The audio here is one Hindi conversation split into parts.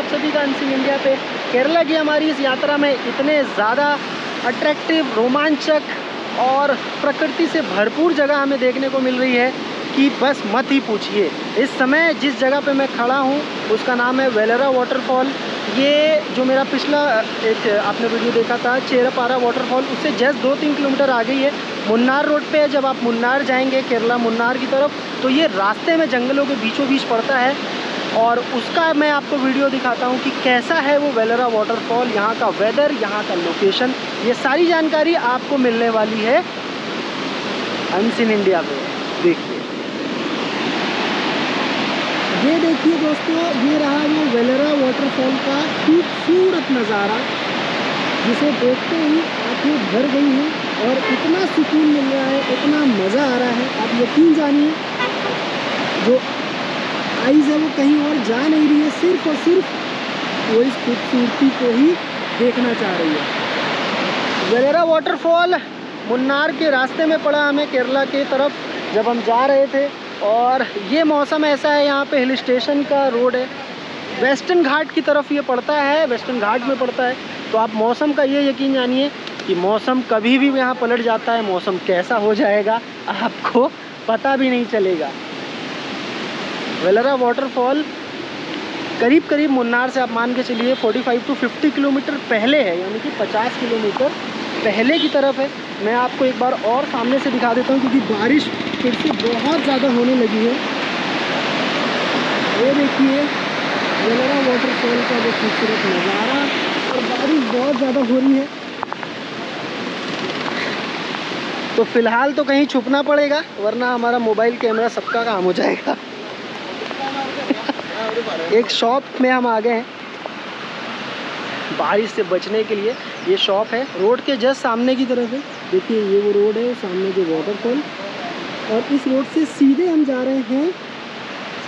सभी का अनसीन इंडिया पे। केरला की हमारी इस यात्रा में इतने ज़्यादा अट्रैक्टिव, रोमांचक और प्रकृति से भरपूर जगह हमें देखने को मिल रही है कि बस मत ही पूछिए। इस समय जिस जगह पे मैं खड़ा हूँ उसका नाम है वेलरा वाटरफॉल। ये जो मेरा पिछला एक आपने वीडियो देखा था चेरापारा वाटरफॉल, उससे जस्ट 2-3 किलोमीटर आगे ही है। मुन्नार रोड पे है। जब आप मुन्नार जाएंगे केरला मुन्नार की तरफ तो ये रास्ते में जंगलों के बीचों बीच पड़ता है और उसका मैं आपको वीडियो दिखाता हूँ कि कैसा है वो वेलरा वाटरफॉल, यहाँ का वेदर, यहाँ का लोकेशन, ये सारी जानकारी आपको मिलने वाली है अनसीन इंडिया पे। देखिए, ये देखिए दोस्तों, ये रहा वो वेलरा वाटरफॉल का खूबसूरत नज़ारा जिसे देखते ही आंखें भर गई हैं और इतना सुकून मिल रहा है, इतना मज़ा आ रहा है। आप यकीन जानिए, जो आइज़ है वो कहीं और जा नहीं रही है, सिर्फ और सिर्फ वो इस खूबसूरती को ही देखना चाह रही है। वेलरा वाटरफॉल मुन्नार के रास्ते में पड़ा हमें केरला के तरफ जब हम जा रहे थे। और ये मौसम ऐसा है, यहाँ पे हिल स्टेशन का रोड है, वेस्टर्न घाट की तरफ ये पड़ता है, वेस्टर्न घाट में पड़ता है। तो आप मौसम का ये यकीन जानिए कि मौसम कभी भी यहाँ पलट जाता है, मौसम कैसा हो जाएगा आपको पता भी नहीं चलेगा। वेलरा वाटरफॉल करीब करीब मुन्नार से आप मान के चलिए 45 to 50 किलोमीटर पहले है, यानी कि 50 किलोमीटर पहले की तरफ है। मैं आपको एक बार और सामने से दिखा देता हूँ क्योंकि बारिश फिर से बहुत ज़्यादा होने लगी है। ये देखिए वेलरा वाटरफॉल का वो खूबसूरत नज़ारा, और बारिश बहुत ज़्यादा हो रही है तो फ़िलहाल तो कहीं छुपना पड़ेगा वरना हमारा मोबाइल कैमरा सबका काम हो जाएगा। एक शॉप में हम आ गए हैं बारिश से बचने के लिए। ये शॉप है रोड के जस्ट सामने की तरफ है। देखिए ये वो रोड है, सामने जो वाटरफॉल, और इस रोड से सीधे हम जा रहे हैं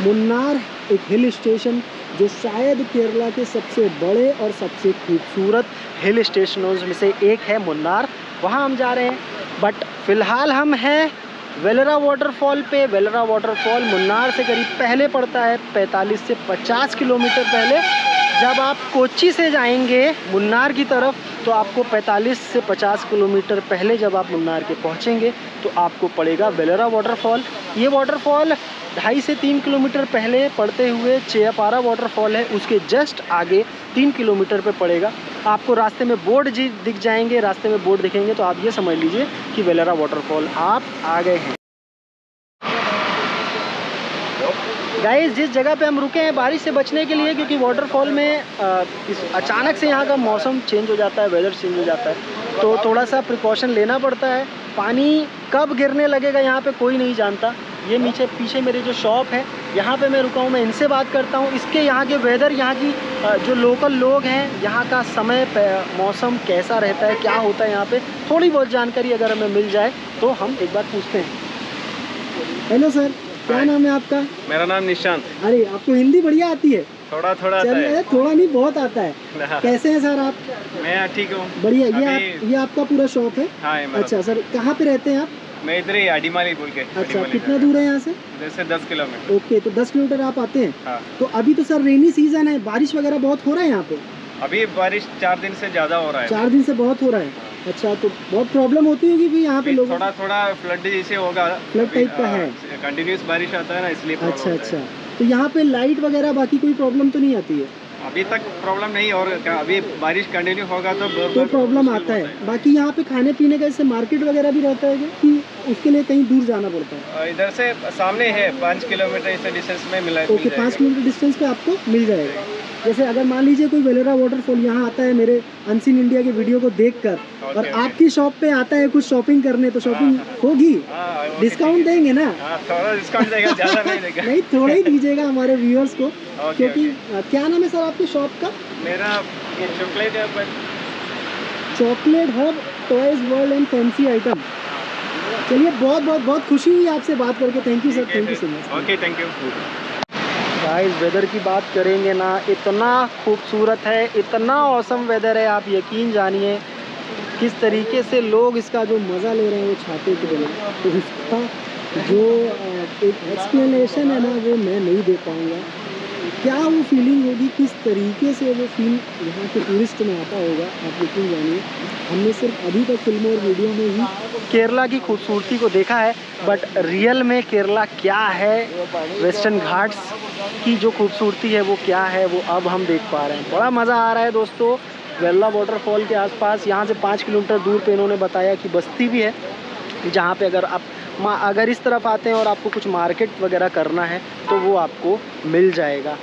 मुन्नार, एक हिल स्टेशन जो शायद केरला के सबसे बड़े और सबसे खूबसूरत हिल स्टेशनों में से एक है मुन्नार, वहाँ हम जा रहे हैं। बट फ़िलहाल हम हैं वेलरा वाटरफॉल पे। वेलरा वाटरफॉल मुन्नार से करीब पहले पड़ता है, 45 से 50 किलोमीटर पहले। जब आप कोच्चि से जाएंगे मुन्नार की तरफ तो आपको 45 से 50 किलोमीटर पहले जब आप मुन्नार के पहुंचेंगे तो आपको पड़ेगा वेलरा वाटरफॉल। ये वाटरफॉल 2.5 से 3 किलोमीटर पहले पड़ते हुए चेरापारा वाटरफॉल है, उसके जस्ट आगे 3 किलोमीटर पे पड़ेगा। आपको रास्ते में बोर्ड जी दिख जाएंगे, रास्ते में बोर्ड दिखेंगे तो आप ये समझ लीजिए कि वेलरा वाटरफॉल आप आ गए हैं। गाइस, जिस जगह पे हम रुके हैं बारिश से बचने के लिए, क्योंकि वाटरफॉल में अचानक से यहाँ का मौसम चेंज हो जाता है, वेदर चेंज हो जाता है तो थोड़ा सा प्रिकॉशन लेना पड़ता है। पानी कब गिरने लगेगा यहाँ पे कोई नहीं जानता। ये पीछे मेरी जो शॉप है यहाँ पे मैं रुका हूँ, मैं इनसे बात करता हूँ इसके यहाँ के वेदर, यहाँ की जो लोकल लोग हैं, यहाँ का समय मौसम कैसा रहता है, क्या होता है यहाँ पे, थोड़ी बहुत जानकारी अगर हमें मिल जाए तो हम एक बार पूछते हैं। हेलो सर, क्या नाम है आपका? मेरा नाम निशांत। अरे आपको हिंदी बढ़िया आती है? थोड़ा थोड़ा चलिए, थोड़ा नहीं बहुत आता है। कैसे हैं सर आप? मैं ठीक हूँ। बढ़िया। ये आपका पूरा शॉप है? हाँ, अच्छा सर, कहाँ पे रहते हैं आप? मैं इधर ही अडीमाली बोल के। अच्छा, कितना दूर है यहाँ से? इधर से 10 किलोमीटर। ओके, तो 10 किलोमीटर आप आते हैं। हाँ। तो अभी तो सर रेनी सीजन है, बारिश वगैरह बहुत हो रहा है यहाँ पे? अभी बारिश 4 दिन से ज्यादा हो रहा है। 4 दिन से बहुत हो रहा है। अच्छा, तो बहुत प्रॉब्लम होती होगी भी यहाँ पे लोगों? थोड़ा थोड़ा फ्लड जैसे होगा, फ्लड टाइप का है, कंटिन्यूस बारिश आता है ना, इसलिए। अच्छा, तो यहाँ पे लाइट वगैरह बाकी कोई प्रॉब्लम तो नहीं आती है? अभी तक प्रॉब्लम नहीं, और अभी बारिश कंटिन्यू होगा तो प्रॉब्लम आता है। बाकी यहाँ पे खाने पीने का जैसे मार्केट वगैरह भी रहता है कि उसके लिए कहीं दूर जाना पड़ता है? इधर से सामने है, 5 किलोमीटर इस डिस्टेंस में मिला। ओके, 5 किलोमीटर डिस्टेंस पे आपको मिल जाएगा। जैसे अगर मान लीजिए कोई वेलरा वाटरफॉल यहाँ आता है मेरे अनसीन इंडिया के वीडियो को देखकर और आपकी शॉप पे आता है कुछ शॉपिंग करने, तो शॉपिंग होगी? डिस्काउंट देंगे ना? थोड़ा डिस्काउंट देगा, ज़्यादा नहीं देगा। नहीं, थोड़ा ही दीजिएगा हमारे व्यूअर्स को। क्योंकि क्या नाम है सर आपकी शॉप का? मेरा ये chocolate hub toys world and fancy item. चलिए, बहुत खुशी हुई आपसे बात करके। Thank you sir, thank you so much. Okay, thank you. Guys, weather की बात करेंगे ना, इतना खूबसूरत है, इतना औसम वेदर है, आप यकीन जानिए किस तरीके से लोग इसका जो मज़ा ले रहे हैं वो छाते के बिना। तो इसका जो एक एक्सप्लेनेशन है ना वो मैं नहीं दे पाऊँगा। क्या वो फीलिंग होगी, किस तरीके से वो फील यहाँ के टूरिस्ट में आता होगा, आप यकीन जानिए। हमने सिर्फ अभी तक फिल्मों और वीडियो में ही केरला की खूबसूरती को देखा है, बट रियल में केरला क्या है, वेस्टर्न घाट्स की जो खूबसूरती है वो क्या है, वो अब हम देख पा रहे हैं। बड़ा मज़ा आ रहा है दोस्तों। वेल्ला वाटरफॉल के आसपास यहाँ से 5 किलोमीटर दूर पे इन्होंने बताया कि बस्ती भी है, जहाँ पे अगर इस तरफ आते हैं और आपको कुछ मार्केट वगैरह करना है तो वो आपको मिल जाएगा।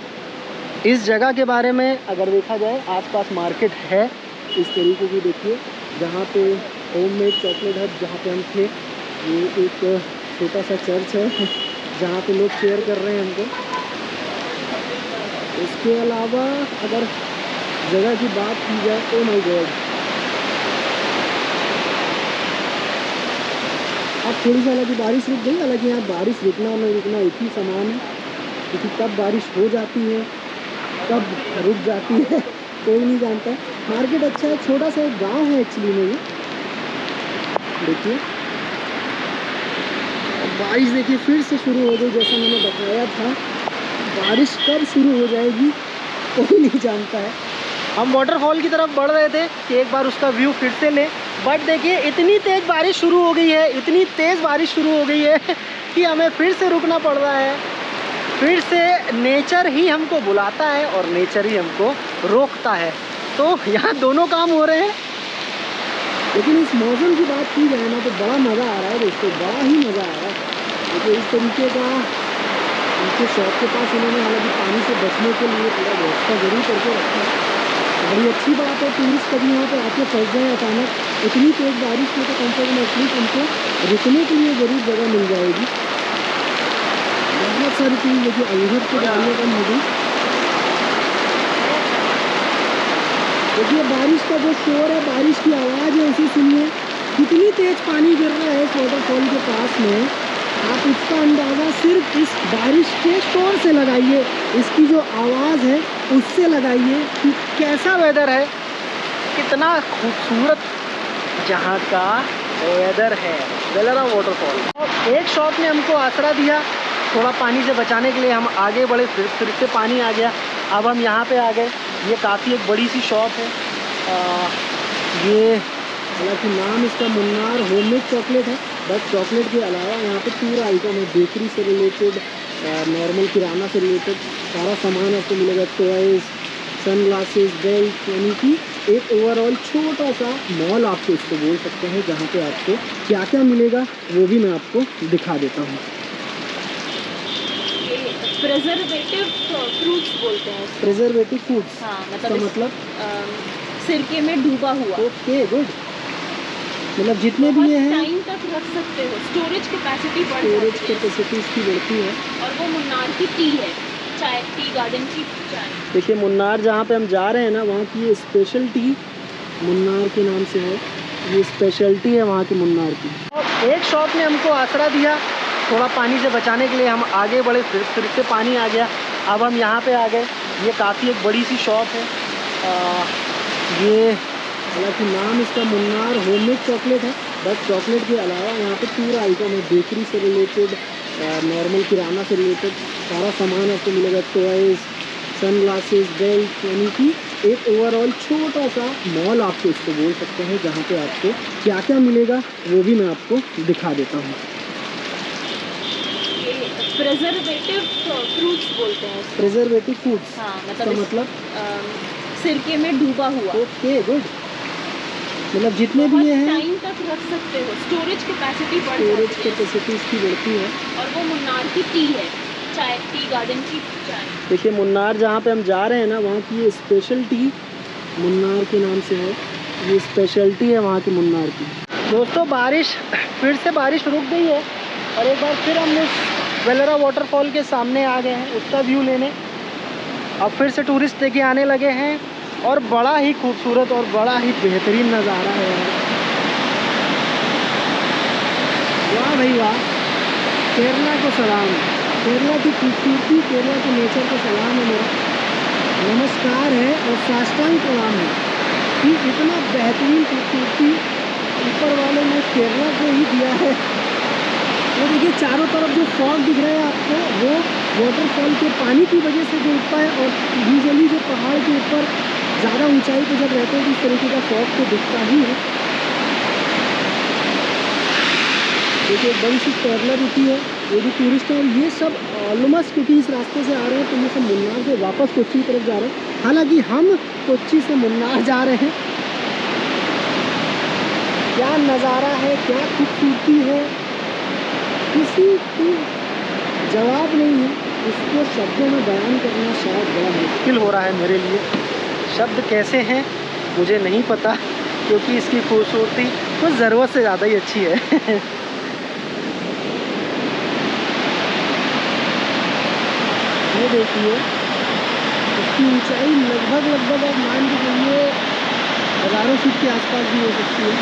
इस जगह के बारे में अगर देखा जाए, आसपास मार्केट है इस तरीके की। देखिए जहाँ पे होममेड चॉकलेट हट, जहाँ पे हम थे, ये एक छोटा सा चर्च है जहाँ पे लोग शेयर कर रहे हैं हमको। इसके अलावा अगर जगह की बात की जाए, ओ माय गॉड, अब थोड़ी सी हालांकि बारिश रुक गई। हालांकि यहाँ बारिश रुकना और नहीं रुकना एक ही समान है, क्योंकि कब बारिश हो जाती है कब रुक जाती है कोई नहीं जानता है। मार्केट अच्छा है, छोटा सा एक गांव है एक्चुअली में ये। देखिए बारिश देखिए फिर से शुरू हो गई, जैसा मैंने बताया था। बारिश कब शुरू हो जाएगी कोई नहीं जानता है। हम वाटरफॉल की तरफ बढ़ रहे थे कि एक बार उसका व्यू फिर से लें, बट देखिए इतनी तेज़ बारिश शुरू हो गई है, इतनी तेज़ बारिश शुरू हो गई है कि हमें फिर से रुकना पड़ रहा है। फिर से नेचर ही हमको बुलाता है और नेचर ही हमको रोकता है, तो यहाँ दोनों काम हो रहे हैं। लेकिन इस मौसम की बात की जाए ना तो बड़ा मज़ा आ रहा है दोस्तों, बड़ा ही मज़ा आ रहा है। देखिए इस तरीके का उनके शॉप के पास इन्होंने हालांकि पानी से बचने के लिए पूरा व्यवस्था जरूर करके रखा है। बड़ी अच्छी बात है, टूरिस्ट कभी यहाँ पे आके फंस जाए अचानक इतनी तेज़ बारिश में, तो कम से कम एटलीस्ट उनको रुकने के लिए ज़रूर जगह मिल जाएगी। बहुत सारी चीज़ देखिए अवधर के डालने का मुझे देखिए बारिश का जो शोर है, बारिश की आवाज़ है, उसे सुनिए। कितनी तेज़ पानी गिर रहा है इस वाटरफॉल के पास में, आप इसका अंदाज़ा सिर्फ इस बारिश के शोर से लगाइए, इसकी जो आवाज़ है उससे लगाइए कि कैसा वेदर है, कितना खूबसूरत जहाँ का वेदर है वेलरा वाटरफॉल। एक शॉप ने हमको आसरा दिया थोड़ा पानी से बचाने के लिए, हम आगे बढ़े, फिर से पानी आ गया। अब हम यहाँ पे आ गए। ये काफ़ी एक बड़ी सी शॉप है। ये हालांकि नाम इसका मुन्नार होममेड चॉकलेट है, बट चॉकलेट के अलावा यहाँ पे पूरा आइटम है, बेकरी से रिलेटेड, नॉर्मल किराना से रिलेटेड सारा सामान आपको मिलेगा। टॉयज़, सनग्लासेस, बेल्ट, यानी कि एक ओवरऑल छोटा सा मॉल आपको इसको बोल सकते हैं, जहाँ पे आपको क्या क्या मिलेगा वो भी मैं आपको दिखा देता हूँ। प्रिजर्वेटिव फ्रूट्स बोलते हैं। प्रिजर्वेटिव फूड्स, हाँ, मतलब सिरके में डूबा हुआ। ओके गुड, मतलब जितने भी ये हैं टाइम तक रख सकते हो, स्टोरेज कैपेसिटी बढ़ स्टोरेज जाती है। कैपेसिटी इसकी बढ़ती है। और वो मुन्नार की टी है, चाय, टी गार्डन की चाय। देखिए मुन्नार जहाँ पे हम जा रहे हैं ना, वहाँ की ये स्पेशल टी मुन्नार के नाम से है, ये स्पेशलिटी है वहाँ की मुन्नार की। एक शॉप ने हमको आसरा दिया थोड़ा पानी से बचाने के लिए, हम आगे बढ़े, फिर से पानी आ गया। अब हम यहाँ पे आ गए। ये काफ़ी एक बड़ी सी शॉप है। ये हालांकि नाम इसका मुन्नार होममेड चॉकलेट है, बट चॉकलेट के अलावा यहाँ पे पूरा आइटम है, बेकरी से रिलेटेड, नॉर्मल किराना से रिलेटेड सारा सामान आपको मिलेगा। टॉयज़, सनग्लासेस, बेल्ट, यानी कि एक ओवरऑल छोटा सा मॉल आपको इसको बोल सकते हैं, जहाँ पे आपको क्या क्या मिलेगा वो भी मैं आपको दिखा देता हूँ। प्रिजर्वेटिव फ्रूट्स बोलते हैं। प्रिजर्वेटिव फूड्स, हाँ, मतलब सिरके में डूबा हुआ। ओके गुड, मतलब जितने भी ये हैं टाइम तक रख सकते हो, स्टोरेज कैपेसिटी बढ़ स्टोरेज जाती है। कैपेसिटी इसकी बढ़ती है। और वो मुन्नार की टी है, चाय, टी गार्डन की चाय। देखिए मुन्नार जहाँ पे हम जा रहे हैं ना, वहाँ की ये स्पेशल टी मुन्नार के नाम से है, ये स्पेशलिटी है वहाँ की मुन्नार की। दोस्तों बारिश फिर से बारिश रुक गई है और एक बार फिर हम उस वेलरा वाटरफॉल के सामने आ गए हैं उसका व्यू लेने। अब फिर से टूरिस्ट देखिए आने लगे हैं और बड़ा ही खूबसूरत और बड़ा ही बेहतरीन नज़ारा है। वाह भाई वाह, केरला को सलाम, केरला की खूबसूरती, केरला के नेचर को सलाम है मेरा, नमस्कार है और साष्टांग प्रणाम है कि इतना बेहतरीन खूबसूरती ऊपर वाले ने केरला को ही दिया है। वो देखिए चारों तरफ जो फॉग दिख रहा है आपको, वो वाटरफॉल के पानी की वजह से जो उठता है, और यूजुअली जो पहाड़ के ऊपर ज़्यादा ऊंचाई पे जब रहते हैं तो इस तरीके का फॉग तो दिखता ही है। देखिए एक बड़ी सी ट्रैवलर रुकी है, ये भी टूरिस्ट है, और ये सब ऑलमोस्ट क्योंकि इस रास्ते से आ रहे हैं तो ये सब मुन्नार से वापस कोच्चि की तरफ जा रहे हैं। हालांकि हम कोच्चि से मुन्नार जा रहे हैं। क्या नज़ारा है, क्या खूबसूरती है, किसी को जवाब नहीं है। इसको शब्दों में बयान करना शायद बड़ा मुश्किल हो रहा है मेरे लिए। शब्द कैसे हैं मुझे नहीं पता, क्योंकि इसकी खूबसूरती तो ज़रूरत से ज़्यादा ही अच्छी है। ये देखिए इसकी ऊंचाई लगभग आप मान के चलिए 1000 फीट के आसपास भी हो सकती है।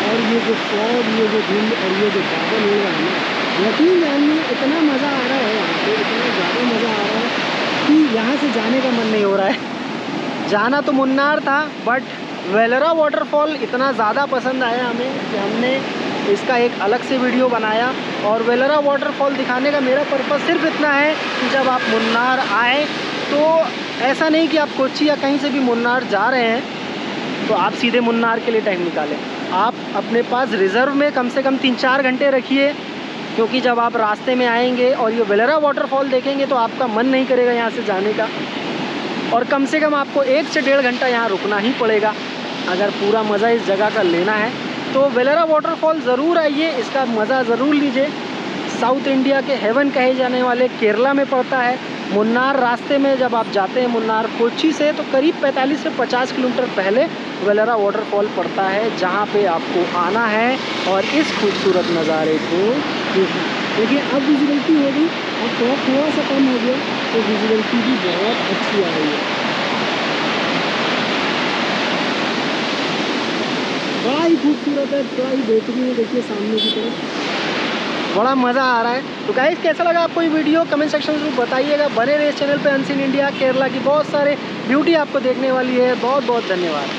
और ये जो फॉग, ये जो धुंध और ये जो बादल हो रहा है ना, यकीन जानिए इतना मज़ा आ रहा है यहाँ पे, इतना ज़्यादा मज़ा आ रहा है कि यहाँ से जाने का मन नहीं हो रहा है। जाना तो मुन्नार था, बट वेलरा वाटरफॉल इतना ज़्यादा पसंद आया हमें कि हमने इसका एक अलग से वीडियो बनाया। और वेलरा वाटरफॉल दिखाने का मेरा पर्पज़ सिर्फ इतना है कि जब आप मुन्नार आए तो ऐसा नहीं कि आप कोच्चि या कहीं से भी मुन्नार जा रहे हैं तो आप सीधे मुन्नार के लिए टाइम निकालें। आप अपने पास रिज़र्व में कम से कम 3-4 घंटे रखिए, क्योंकि जब आप रास्ते में आएंगे और ये वेलरा वाटरफॉल देखेंगे तो आपका मन नहीं करेगा यहाँ से जाने का। और कम से कम आपको 1 से 1.5 घंटा यहाँ रुकना ही पड़ेगा अगर पूरा मज़ा इस जगह का लेना है। तो वेलरा वाटरफॉल ज़रूर आइए, इसका मज़ा ज़रूर लीजिए। साउथ इंडिया के हेवन कहे जाने वाले केरला में पड़ता है। मुन्नार रास्ते में जब आप जाते हैं मुन्नार कोच्चि से तो करीब 45 से 50 किलोमीटर पहले वेलरा वाटरफॉल पड़ता है, जहाँ पे आपको आना है और इस खूबसूरत नज़ारे को देखना। देखिए अब विजिबिलिटी हो गई, अब फॉग थोड़ा सा कम हो गया तो विजिबिलिटी भी बहुत अच्छी आ रही है। बड़ा ही खूबसूरत है, बड़ा ही बेहतरीन है। देखिए सामने की तरफ बड़ा मज़ा आ रहा है। तो गाइस कैसा लगा आपको ये वीडियो कमेंट सेक्शन में बताइएगा। बने रहे इस चैनल पे अनसीन इंडिया केरला की बहुत सारे ब्यूटी आपको देखने वाली है। बहुत बहुत धन्यवाद।